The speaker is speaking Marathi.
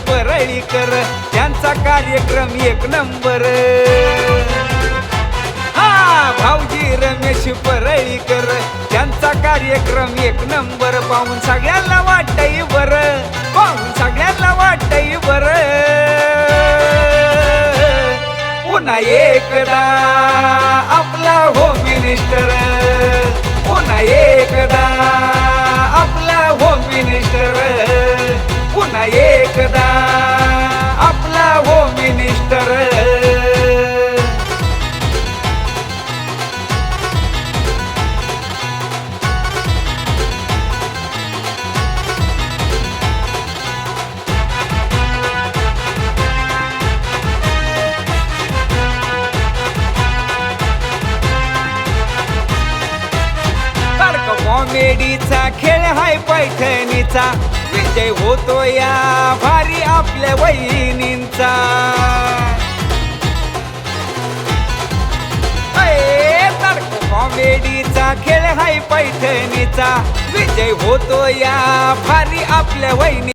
परळीकर, त्यांचा कार्यक्रम एक नंबर। हा भाऊजी रमेश परळीकर, त्यांचा कार्यक्रम एक नंबर। पाहून सगळ्यांना वाटतंय बरं, पाहून सगळ्यांना वाटतंय बरं। पुन्हा एकदा आपला होम मिनिस्टर, पुन्हा एकदा आपला होम मिनिस्टर, पुन्हा एकदा आपला होम मिनिस्टर। कॉमेडीचा खेळ हाय पैठणीचा, विजय होतो या भारी आपल्या वहिनींचा। कॉमेडीचा खेळ हाय पैठणीचा, विजय होतो या भारी आपल्या वहिनी।